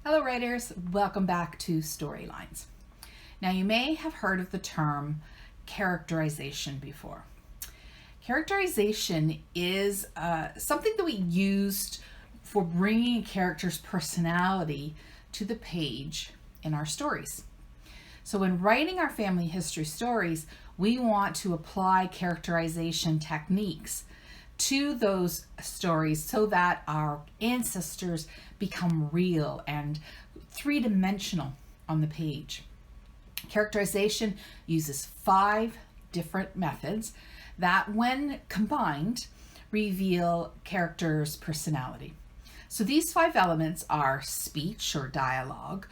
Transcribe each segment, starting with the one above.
Hello writers, welcome back to Storylines. Now you may have heard of the term characterization before. Characterization is something that we used for bringing a character's personality to the page in our stories. So when writing our family history stories, we want to apply characterization techniques to those stories so that our ancestors become real and three-dimensional on the page. Characterization uses 5 different methods that, when combined, reveal characters' personality. So these 5 elements are speech or dialogue,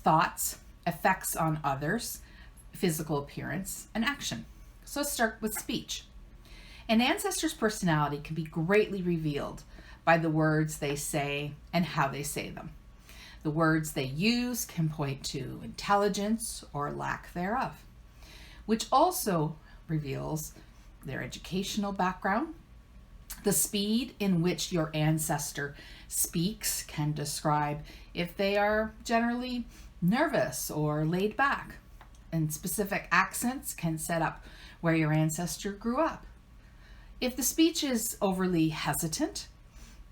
thoughts, effects on others, physical appearance, and action. So let's start with speech. An ancestor's personality can be greatly revealed by the words they say and how they say them. The words they use can point to intelligence or lack thereof, which also reveals their educational background. The speed in which your ancestor speaks can describe if they are generally nervous or laid back, and specific accents can set up where your ancestor grew up. If the speech is overly hesitant,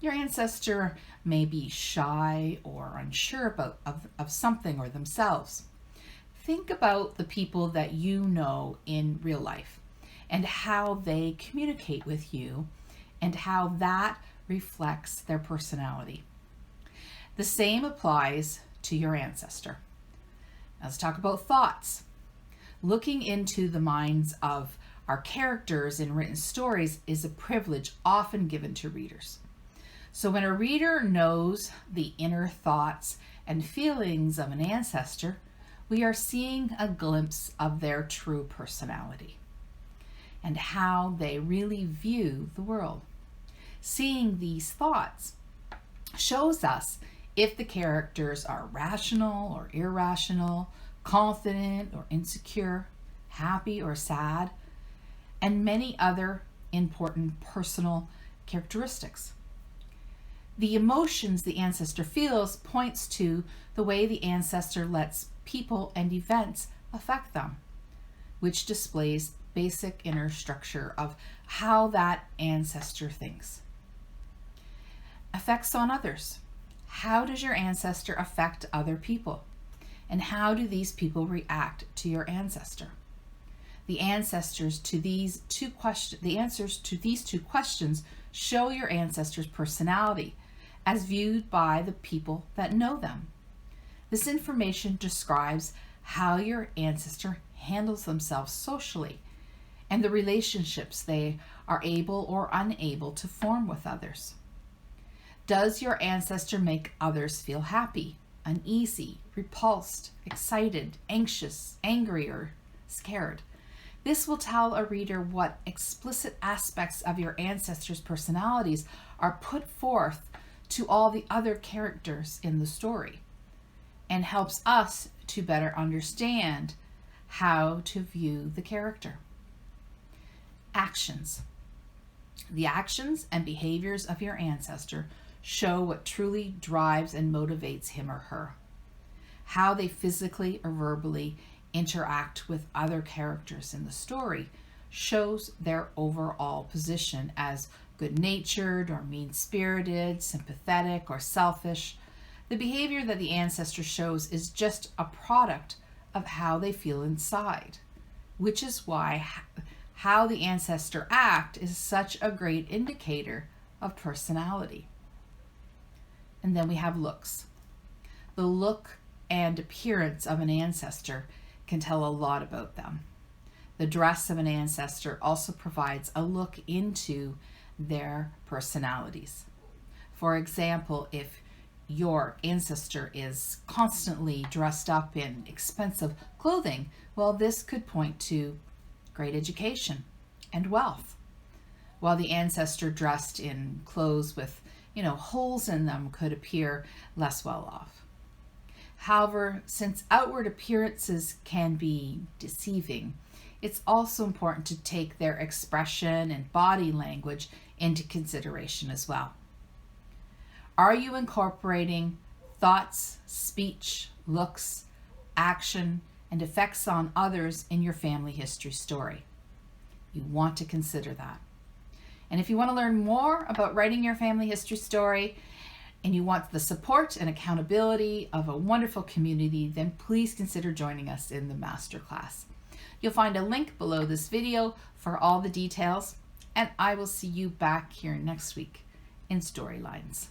your ancestor may be shy or unsure of something or themselves. Think about the people that you know in real life and how they communicate with you and how that reflects their personality. The same applies to your ancestor. Now let's talk about thoughts. Looking into the minds of our characters in written stories is a privilege often given to readers. So when a reader knows the inner thoughts and feelings of an ancestor, we are seeing a glimpse of their true personality and how they really view the world. Seeing these thoughts shows us if the characters are rational or irrational, confident or insecure, happy or sad, and many other important personal characteristics. The emotions the ancestor feels points to the way the ancestor lets people and events affect them, which displays basic inner structure of how that ancestor thinks. Effects on others. How does your ancestor affect other people? And how do these people react to your ancestor? The answers to these two questions show your ancestor's personality as viewed by the people that know them. This information describes how your ancestor handles themselves socially and the relationships they are able or unable to form with others. Does your ancestor make others feel happy, uneasy, repulsed, excited, anxious, angry, or scared? This will tell a reader what explicit aspects of your ancestors' personalities are put forth to all the other characters in the story, and helps us to better understand how to view the character. Actions. The actions and behaviors of your ancestor show what truly drives and motivates him or her. How they physically or verbally interact with other characters in the story shows their overall position as good-natured or mean-spirited, sympathetic or selfish. The behavior that the ancestor shows is just a product of how they feel inside, which is why how the ancestor act is such a great indicator of personality. And then we have looks. The look and appearance of an ancestor can tell a lot about them. The dress of an ancestor also provides a look into their personalities. For example, if your ancestor is constantly dressed up in expensive clothing, well, this could point to great education and wealth, while the ancestor dressed in clothes with, holes in them could appear less well off. However, since outward appearances can be deceiving, it's also important to take their expression and body language into consideration as well. Are you incorporating thoughts, speech, looks, action, and effects on others in your family history story. You want to consider that. And if you want to learn more about writing your family history story and you want the support and accountability of a wonderful community, then please consider joining us in the masterclass. You'll find a link below this video for all the details, and I will see you back here next week in Storylines.